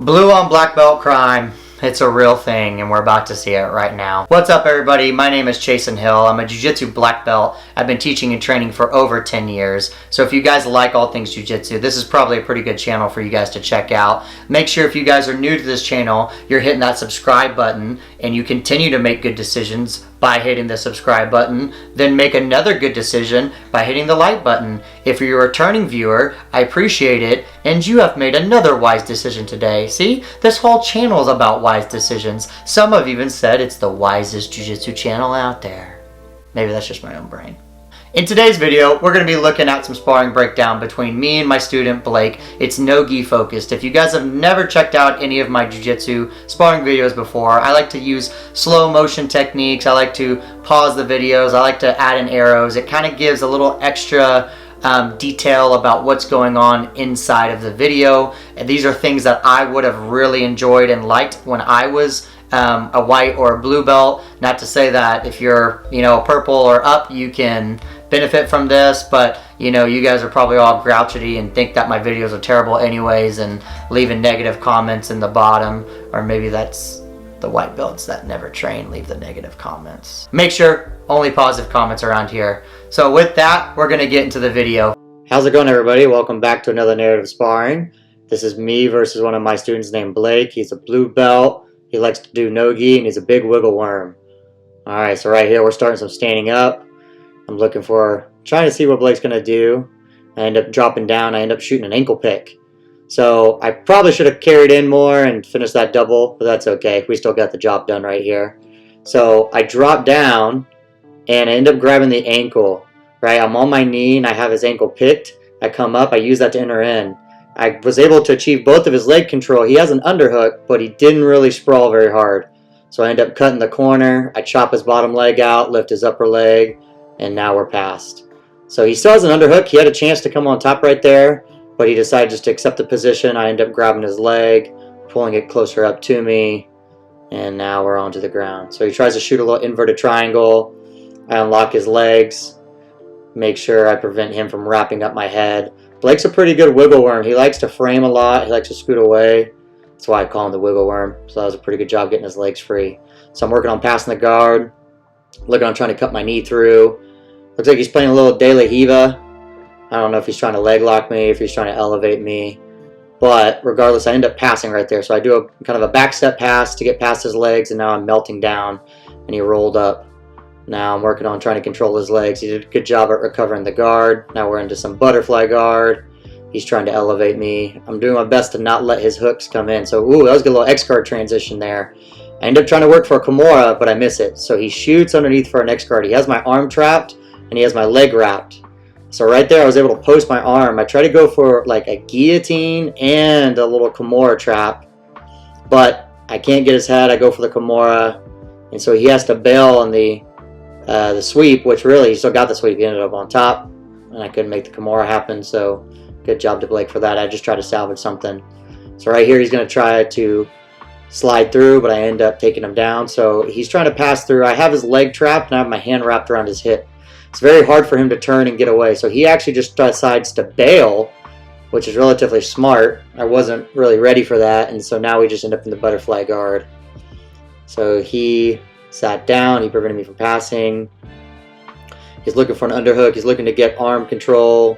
Blue on black belt crime. It's a real thing and we're about to see it right now. What's up everybody? My name is Chasen Hill. I'm a Jiu-Jitsu black belt. I've been teaching and training for over 10 years. So if you guys like all things Jiu-Jitsu, this is probably a pretty good channel for you guys to check out. Make sure if you guys are new to this channel, you're hitting that subscribe button and you continue to make good decisions by hitting the subscribe button, then make another good decision by hitting the like button. If you're a returning viewer, I appreciate it, and you have made another wise decision today. See, this whole channel is about wise decisions. Some have even said it's the wisest jiu-jitsu channel out there. Maybe that's just my own brain. In today's video, we're going to be looking at some sparring breakdown between me and my student Blake. It's no-gi focused. If you guys have never checked out any of my jiu-jitsu sparring videos before, I like to use slow motion techniques. I like to pause the videos. I like to add in arrows. It kind of gives a little extra detail about what's going on inside of the video. And these are things that I would have really enjoyed and liked when I was a white or a blue belt. Not to say that if you're, purple or up, you can benefit from this, but you guys are probably all grouchy and think that my videos are terrible anyways and leaving negative comments in the bottom, or maybe that's the white belts that never train leave the negative comments. Make sure only positive comments around here. So with that, we're gonna get into the video. How's it going everybody? Welcome back to another narrative sparring. This is me versus one of my students named Blake. He's a blue belt. He likes to do no-gi and he's a big wiggle worm. Alright, so right here we're starting some standing up. I'm trying to see what Blake's going to do. I end up dropping down. I end up shooting an ankle pick. So I probably should have carried in more and finished that double, but that's okay. We still got the job done right here. So I drop down and I end up grabbing the ankle. Right, I'm on my knee and I have his ankle picked. I come up, I use that to enter in. I was able to achieve both of his leg control. He has an underhook, but he didn't really sprawl very hard. So I end up cutting the corner. I chop his bottom leg out, lift his upper leg, and now we're past. So he still has an underhook. He had a chance to come on top right there, but he decided just to accept the position. I end up grabbing his leg, pulling it closer up to me, and now we're onto the ground. So he tries to shoot a little inverted triangle. I unlock his legs, make sure I prevent him from wrapping up my head. Blake's a pretty good wiggle worm. He likes to frame a lot. He likes to scoot away. That's why I call him the wiggle worm. So that was a pretty good job getting his legs free. So I'm working on passing the guard, looking on trying to cut my knee through. Looks like he's playing a little De La Hiva. I don't know if he's trying to leg lock me, if he's trying to elevate me. But regardless, I end up passing right there. So I do a kind of a back step pass to get past his legs, and now I'm melting down, and he rolled up. Now I'm working on trying to control his legs. He did a good job at recovering the guard. Now we're into some butterfly guard. He's trying to elevate me. I'm doing my best to not let his hooks come in. So, ooh, that was a good little X guard transition there. I end up trying to work for a Kimura, but I miss it. So he shoots underneath for an X guard. He has my arm trapped, and he has my leg wrapped. So right there, I was able to post my arm. I try to go for like a guillotine and a little Kimura trap, but I can't get his head. I go for the Kimura, and so he has to bail on the sweep, which really, he still got the sweep. He ended up on top, and I couldn't make the Kimura happen, so good job to Blake for that. I just tried to salvage something. So right here, he's going to try to slide through, but I end up taking him down. So he's trying to pass through. I have his leg trapped, and I have my hand wrapped around his hip. It's very hard for him to turn and get away. So he actually just decides to bail, which is relatively smart. I wasn't really ready for that, and so now we just end up in the butterfly guard. So he sat down. He prevented me from passing. He's looking for an underhook. He's looking to get arm control,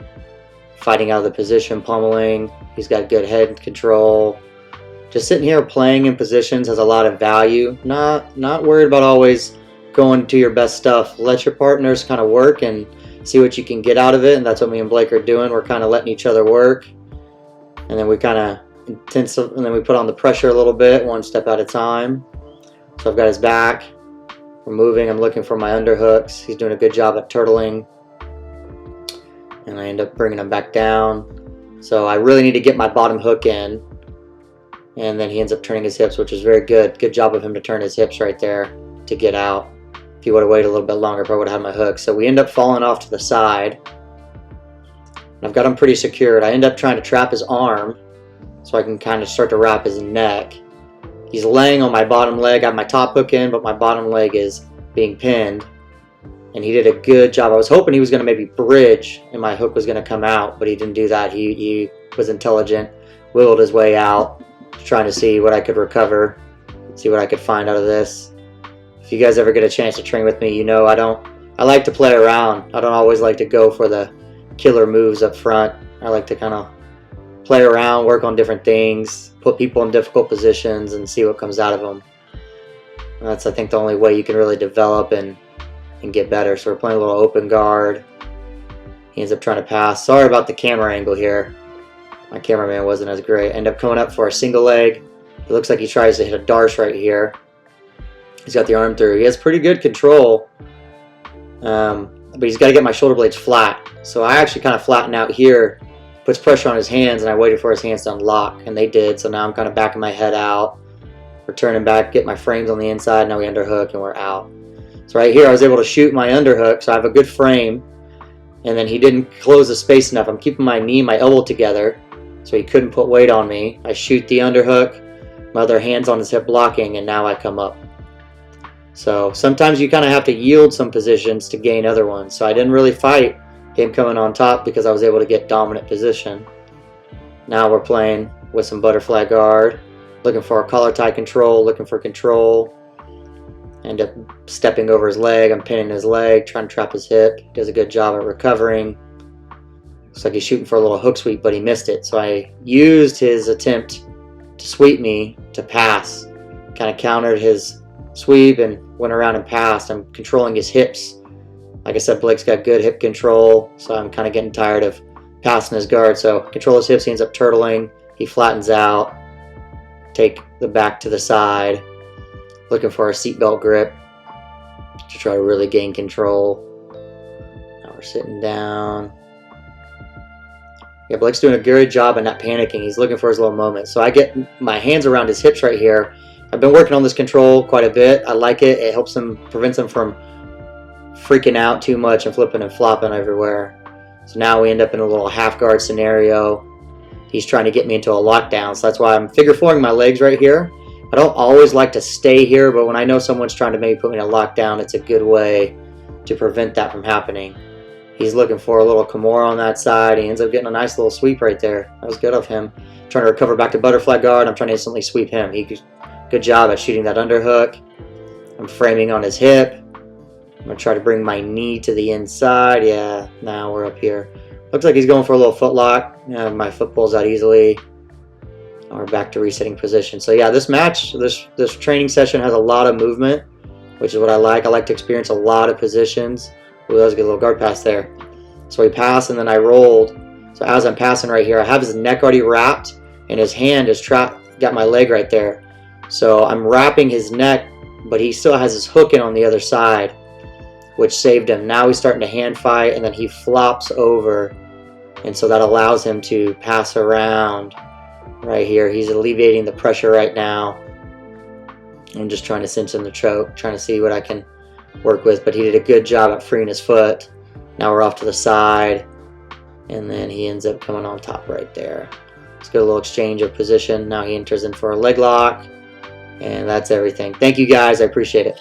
fighting out of the position, pummeling. He's got good head control. Just sitting here playing in positions has a lot of value. Not worried about always going to your best stuff. Let your partners kind of work and see what you can get out of it, and that's what me and Blake are doing. We're kind of letting each other work, and then we kind of and then we put on the pressure a little bit, one step at a time. So I've got his back. We're moving. I'm looking for my underhooks. He's doing a good job at turtling, and I end up bringing him back down. So I really need to get my bottom hook in, and then he ends up turning his hips, which is very good. Good job of him to turn his hips right there to get out. If he would have waited a little bit longer, I probably would have had my hook. So we end up falling off to the side. And I've got him pretty secured. I end up trying to trap his arm so I can kind of start to wrap his neck. He's laying on my bottom leg. I have my top hook in, but my bottom leg is being pinned. And he did a good job. I was hoping he was going to maybe bridge and my hook was going to come out, but he didn't do that. He was intelligent, wiggled his way out, trying to see what I could recover, see what I could find out of this. If you guys ever get a chance to train with me, you know I like to play around. I don't always like to go for the killer moves up front. I like to kind of play around, work on different things, put people in difficult positions and see what comes out of them. And that's, I think, the only way you can really develop and get better. So we're playing a little open guard. He ends up trying to pass. Sorry about the camera angle here. My cameraman wasn't as great. End up coming up for a single leg. It looks like he tries to hit a darce right here. He's got the arm through. He has pretty good control. But he's got to get my shoulder blades flat. So I actually kind of flatten out here, puts pressure on his hands, and I waited for his hands to unlock, and they did. So now I'm kind of backing my head out. We're turning back, get my frames on the inside. Now we underhook, and we're out. So right here, I was able to shoot my underhook, so I have a good frame. And then he didn't close the space enough. I'm keeping my knee and my elbow together, so he couldn't put weight on me. I shoot the underhook, my other hand's on his hip blocking, and now I come up. So sometimes you kind of have to yield some positions to gain other ones. So I didn't really fight him coming on top because I was able to get dominant position. Now we're playing with some butterfly guard, looking for a collar tie control, looking for control. End up stepping over his leg. I'm pinning his leg, trying to trap his hip. He does a good job at recovering. Looks like he's shooting for a little hook sweep, but he missed it. So I used his attempt to sweep me to pass. Kind of countered his sweep and went around and passed. I'm controlling his hips. Like I said, Blake's got good hip control, so I'm kind of getting tired of passing his guard. So control his hips, he ends up turtling. He flattens out. Take the back to the side. Looking for a seatbelt grip to try to really gain control. Now we're sitting down. Yeah, Blake's doing a good job of not panicking. He's looking for his little moment. So I get my hands around his hips right here. I've been working on this control quite a bit. I like it. It helps him, prevents him from freaking out too much and flipping and flopping everywhere. So now we end up in a little half guard scenario. He's trying to get me into a lockdown. So that's why I'm figure fouring my legs right here. I don't always like to stay here, but when I know someone's trying to maybe put me in a lockdown, it's a good way to prevent that from happening. He's looking for a little Kimura on that side. He ends up getting a nice little sweep right there. That was good of him. Trying to recover back to butterfly guard. I'm trying to instantly sweep him. Good job at shooting that underhook. I'm framing on his hip. I'm going to try to bring my knee to the inside. Yeah, now we're up here. Looks like he's going for a little foot lock. Yeah, my foot pulls out easily. And we're back to resetting position. So yeah, this match, this training session has a lot of movement, which is what I like. I like to experience a lot of positions. Ooh, that was a good little guard pass there. So he passed and then I rolled. So as I'm passing right here, I have his neck already wrapped and his hand is got my leg right there. So I'm wrapping his neck, but he still has his hook in on the other side, which saved him. Now he's starting to hand fight, and then he flops over, and so that allows him to pass around right here. He's alleviating the pressure right now. I'm just trying to cinch him the choke, trying to see what I can work with, but he did a good job at freeing his foot. Now we're off to the side, and then he ends up coming on top right there. Let's get a little exchange of position. Now he enters in for a leg lock. And that's everything. Thank you guys. I appreciate it.